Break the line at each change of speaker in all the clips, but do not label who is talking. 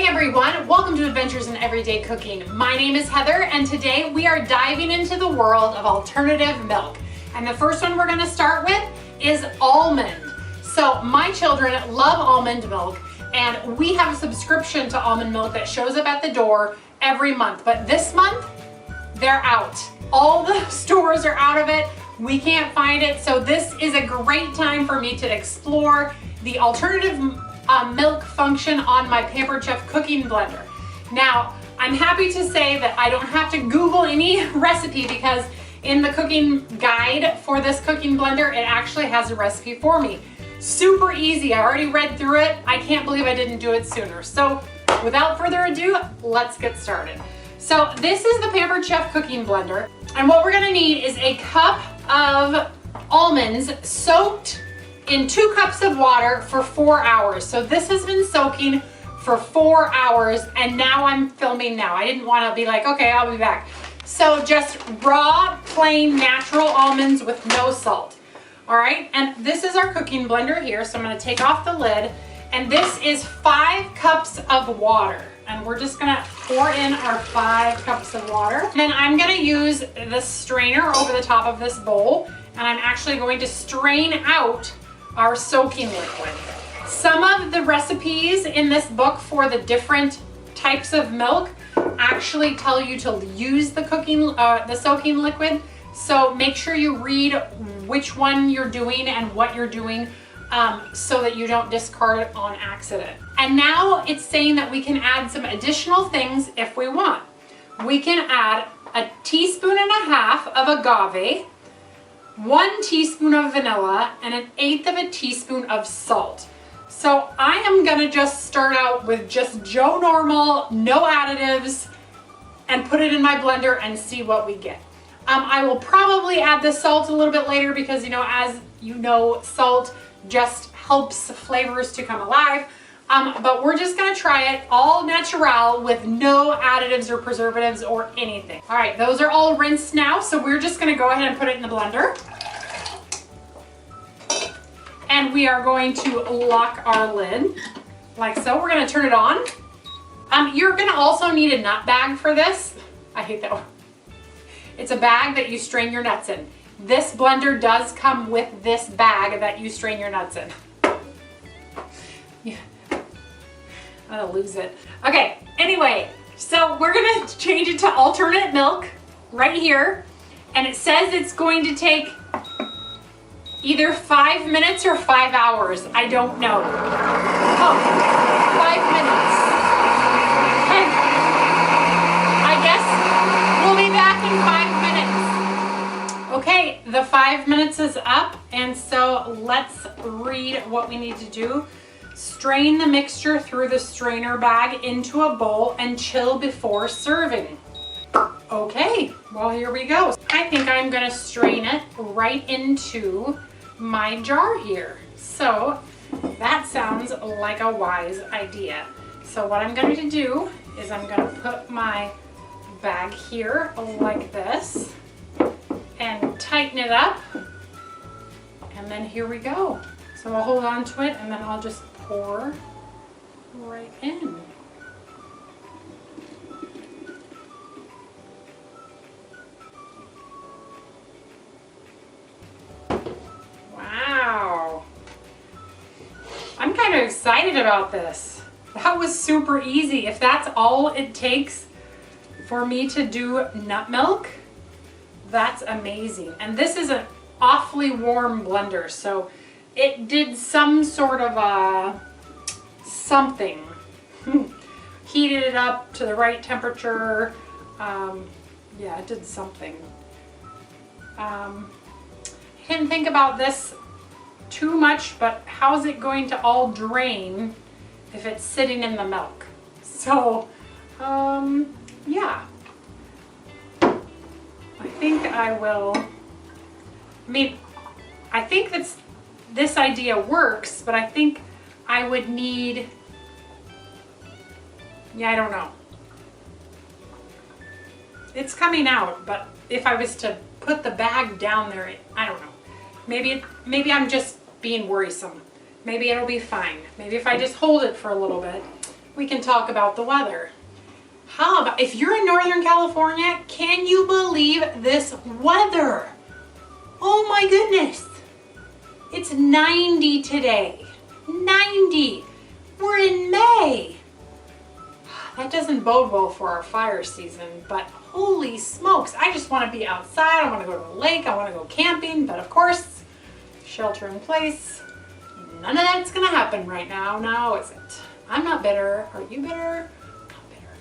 morning, everyone. Welcome to Adventures in Everyday Cooking. My name is Heather, and today we are diving into the world of alternative milk. And the first one we're going to start with is almond. So my children love almond milk, and we have a subscription to almond milk that shows up at the door every month. But this month, they're out. All the stores are out of it. We can't find it. So this is a great time for me to explore the alternative milk function on my Pampered Chef Cooking Blender. Now, I'm happy to say that I don't have to Google any recipe because in the cooking guide for this cooking blender, it actually has a recipe for me. Super easy. I already read through it. I can't believe I didn't do it sooner. So without further ado, let's get started. So this is the Pampered Chef Cooking Blender. And what we're gonna need is a cup of almonds soaked in 2 cups of water for 4 hours. So this has been soaking for 4 hours, and now I'm filming now. I didn't want to be like, okay, I'll be back. So just raw, plain, natural almonds with no salt. All right, and this is our cooking blender here. So I'm gonna take off the lid, and this is 5 cups of water. And we're just gonna pour in our 5 cups of water. And then I'm gonna use the strainer over the top of this bowl, and I'm actually going to strain out our soaking liquid. Some of the recipes in this book for the different types of milk actually tell you to use the soaking liquid. So make sure you read which one you're doing and what you're doing so that you don't discard it on accident. And now it's saying that we can add some additional things if we want. We can add 1.5 teaspoons of agave, 1 teaspoon of vanilla, and 1/8 teaspoon of salt. So I am gonna just start out with just Joe Normal, no additives, and put it in my blender and see what we get. I will probably add the salt a little bit later because, you know, as you know, salt just helps flavors to come alive. But we're just gonna try it all natural with no additives or preservatives or anything. All right, those are all rinsed now, so we're just gonna go ahead and put it in the blender. And we are going to lock our lid like so. We're gonna turn it on. You're gonna also need a nut bag for this. I hate that one. It's a bag that you strain your nuts in. This blender does come with this bag that you strain your nuts in. Yeah. I'm gonna lose it. Okay, anyway, so we're gonna change it to alternate milk right here. And it says it's going to take either 5 minutes or 5 hours. I don't know. Oh, 5 minutes. Okay. I guess we'll be back in 5 minutes. Okay, the 5 minutes is up, and so let's read what we need to do. Strain the mixture through the strainer bag into a bowl and chill before serving. Okay, well, here we go. I think I'm gonna strain it right into my jar here. So that sounds like a wise idea. So what I'm going to do is I'm going to put my bag here like this and tighten it up. And then here we go. So I'll hold on to it and then I'll just pour right in. Wow. I'm kind of excited about this. That was super easy. If that's all it takes for me to do nut milk, that's amazing. And this is an awfully warm blender, so it did some sort of something. Heated it up to the right temperature. Yeah, it did something. Didn't think about this too much, but how's it going to all drain if it's sitting in the milk? So, yeah. I think I will, I think this idea works, but I think I would need, yeah, I don't know. It's coming out, but if I was to put the bag down there, I don't know. Maybe I'm just being worrisome. Maybe it'll be fine. Maybe if I just hold it for a little bit. we can talk about the weather. How about, if you're in Northern California, can you believe this weather? Oh my goodness. It's 90 today. 90. We're in May. That doesn't bode well for our fire season, but holy smokes, I just want to be outside. I want to go to the lake. I want to go camping, but of course, shelter in place. None of that's going to happen right now, now is it? I'm not bitter. Are you bitter? Not bitter.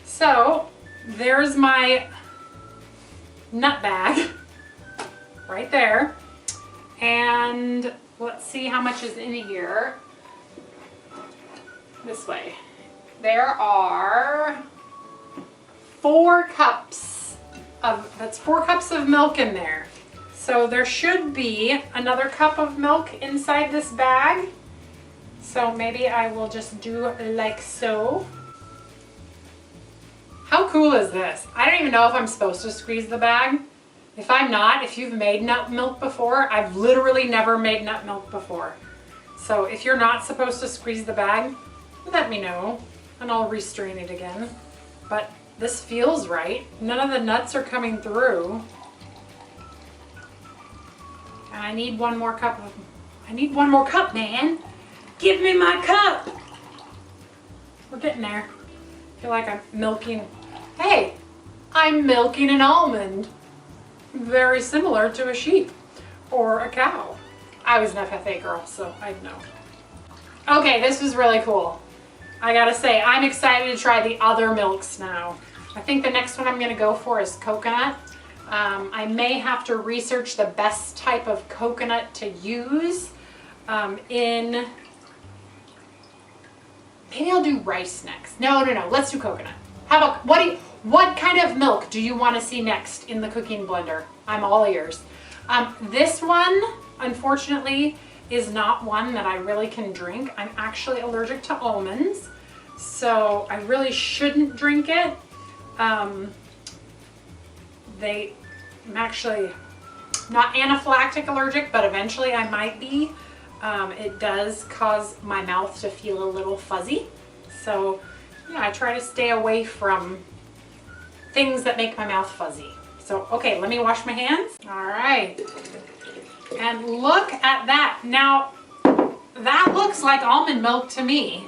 So, there's my nut bag right there. And let's see how much is in here. This way. There are 4 cups of, that's 4 cups of milk in there. So there should be another cup of milk inside this bag. So maybe I will just do like so. How cool is this? I don't even know if I'm supposed to squeeze the bag. If I'm not, if you've made nut milk before, I've literally never made nut milk before. So if you're not supposed to squeeze the bag, let me know and I'll restrain it again. But this feels right. None of the nuts are coming through. And I need one more cup of, I need one more cup, man. Give me my cup. We're getting there. I feel like I'm milking, hey, I'm milking an almond. Very similar to a sheep or a cow. I was an FFA girl, so I know. Okay, this was really cool. I gotta say, I'm excited to try the other milks now. I think the next one I'm gonna go for is coconut. I may have to research the best type of coconut to use maybe I'll do rice next. No, let's do coconut. How about, what kind of milk do you want to see next in the cooking blender? I'm all ears. This one, unfortunately, is not one that I really can drink. I'm actually allergic to almonds, so I really shouldn't drink it. I'm actually not anaphylactic allergic, but eventually I might be. It does cause my mouth to feel a little fuzzy. So yeah, I try to stay away from things that make my mouth fuzzy. So, okay, let me wash my hands. All right. And look at that. Now, that looks like almond milk to me.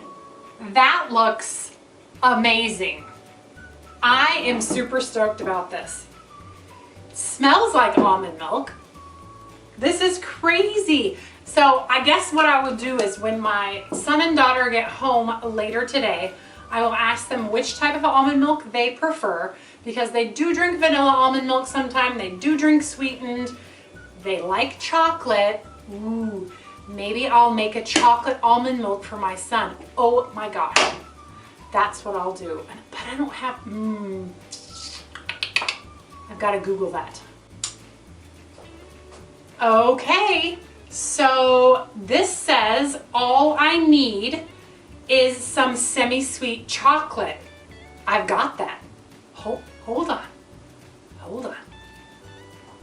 That looks amazing. I am super stoked about this. It smells like almond milk. This is crazy. So I guess what I will do is when my son and daughter get home later today, I will ask them which type of almond milk they prefer, because they do drink vanilla almond milk sometimes, they do drink sweetened, they like chocolate. Ooh, maybe I'll make a chocolate almond milk for my son. Oh my gosh, that's what I'll do. But I don't have, I've got to Google that. Okay, so this says all I need is some semi-sweet chocolate. I've got that. Hold on.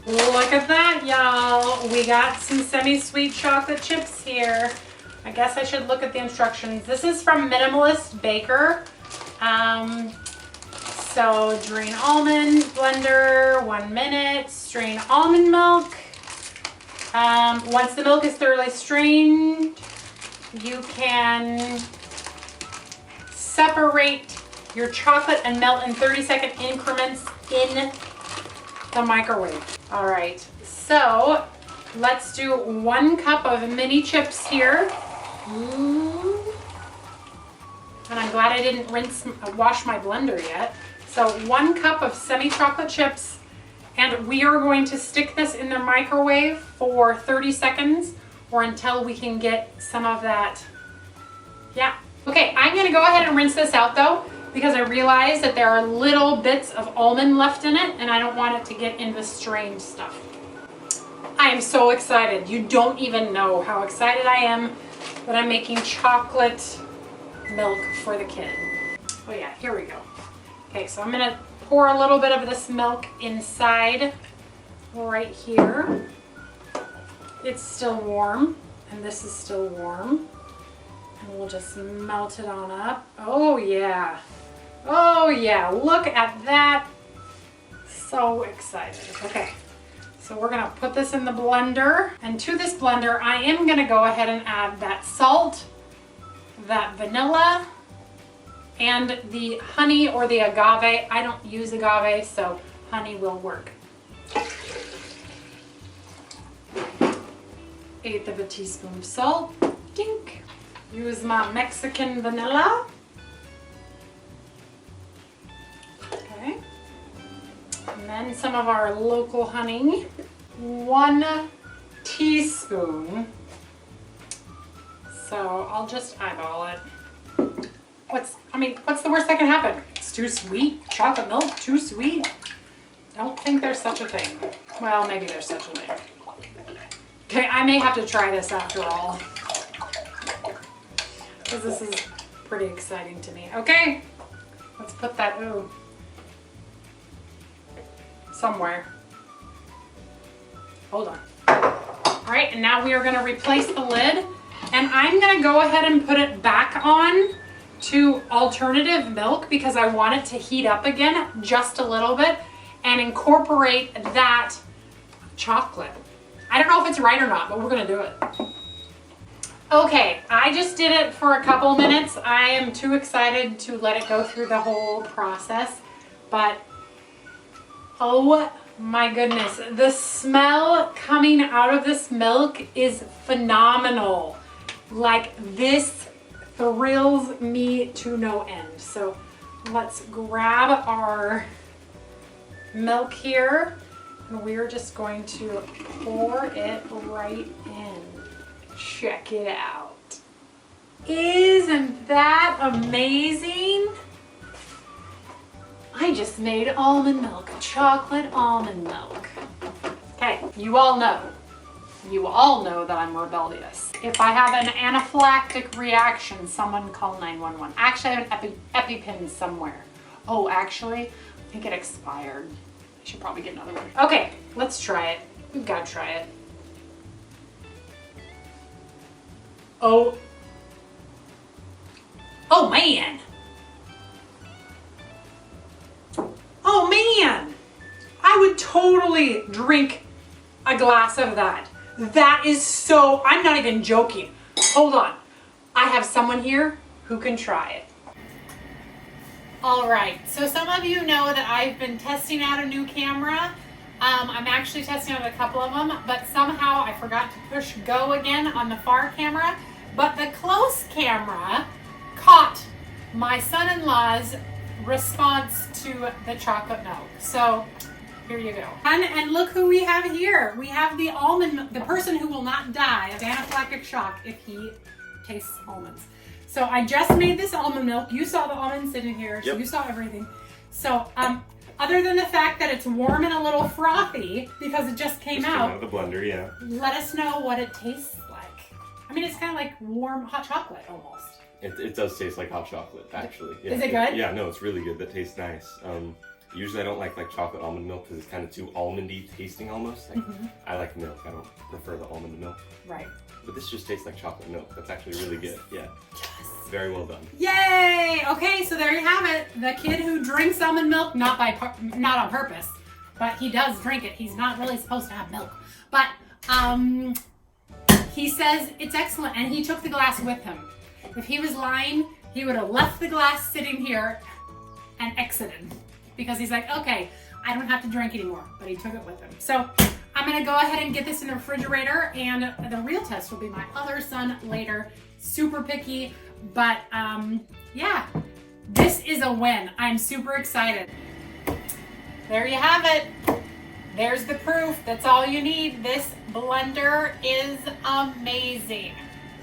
Look at that, y'all. We got some semi-sweet chocolate chips here. I guess I should look at the instructions. This is from Minimalist Baker. So drain almond blender, 1 minute, strain almond milk. Once the milk is thoroughly strained, you can separate your chocolate and melt in 30-second increments in the microwave. All right, so let's do 1 cup of mini chips here. Ooh. And I'm glad I didn't wash my blender yet. So 1 cup of semi-chocolate chips, and we are going to stick this in the microwave for 30 seconds or until we can get some of that. Yeah. Okay, I'm gonna go ahead and rinse this out though, because I realized that there are little bits of almond left in it and I don't want it to get in the strained stuff. I am so excited. You don't even know how excited I am that I'm making chocolate milk for the kid. Oh yeah, here we go. Okay, so I'm gonna pour a little bit of this milk inside right here. It's still warm, and this is still warm. And we'll just melt it on up. Oh yeah. Oh yeah, look at that. So excited. Okay, so we're gonna put this in the blender. And to this blender, I am gonna go ahead and add that salt, that vanilla, and the honey or the agave. I don't use agave, so honey will work. 1/8 of a teaspoon of salt. Dink. Use my Mexican vanilla. Okay. And then some of our local honey. 1 teaspoon. So I'll just eyeball it. What's the worst that can happen? It's too sweet. Chocolate milk, too sweet. Don't think there's such a thing. Well, maybe there's such a thing. Okay, I may have to try this after all, because this is pretty exciting to me. Okay, let's put that, somewhere. Hold on. All right, and now we are gonna replace the lid, and I'm gonna go ahead and put it back on to alternative milk because I want it to heat up again just a little bit and incorporate that chocolate. I don't know if it's right or not, but we're gonna do it. Okay, I just did it for a couple minutes. I am too excited to let it go through the whole process, but oh my goodness, the smell coming out of this milk is phenomenal. Like, this thrills me to no end. So let's grab our milk here, and we're just going to pour it right in. Check it out. Isn't that amazing? I just made almond milk, chocolate almond milk. Okay, you all know that I'm rebellious. If I have an anaphylactic reaction, someone call 911. Actually, I have an EpiPen somewhere. Oh, actually, I think it expired. I should probably get another one. Okay, let's try it. We've got to try it. Oh man. Oh man. I would totally drink a glass of that. That is so, I'm not even joking. Hold on. I have someone here who can try it. All right, so some of you know that I've been testing out a new camera. I'm actually testing out a couple of them, but somehow I forgot to push go again on the far camera. But the close camera caught my son-in-law's response to the chocolate milk. So here you go. And look who we have here. We have the almond milk, the person who will not die of anaphylactic shock if he tastes almonds. So I just made this almond milk. You saw the almonds sitting here, so you saw everything. So other than the fact that it's warm and a little frothy because it just came out
of the blender, yeah.
Let us know what it tastes like. I mean, it's kind of like warm hot chocolate almost.
It does taste like hot chocolate, actually. Yeah.
Is it good?
Yeah, no, it's really good. That tastes nice. Usually I don't like chocolate almond milk because it's kind of too almondy tasting almost. I like milk. I don't prefer the almond milk.
Right.
But this just tastes like chocolate milk. That's actually really good. Yeah.
Yes.
Very well done.
Yay! Okay, so there you have it. The kid who drinks almond milk, not on purpose, but he does drink it. He's not really supposed to have milk. But he says it's excellent, and he took the glass with him. If he was lying, he would have left the glass sitting here and exited. Because he's like, okay, I don't have to drink anymore, but he took it with him. So I'm gonna go ahead and get this in the refrigerator, and the real test will be my other son later. Super picky, but yeah, this is a win. I'm super excited. There you have it. There's the proof. That's all you need. This blender is amazing.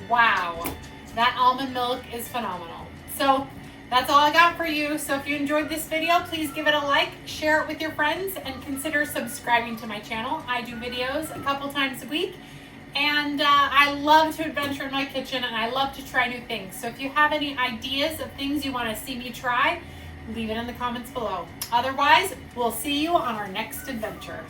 Wow, that almond milk is phenomenal. So that's all I got for you. So if you enjoyed this video, please give it a like, share it with your friends, and consider subscribing to my channel. I do videos a couple times a week, and I love to adventure in my kitchen, and I love to try new things. So if you have any ideas of things you want to see me try, leave it in the comments below. Otherwise, we'll see you on our next adventure.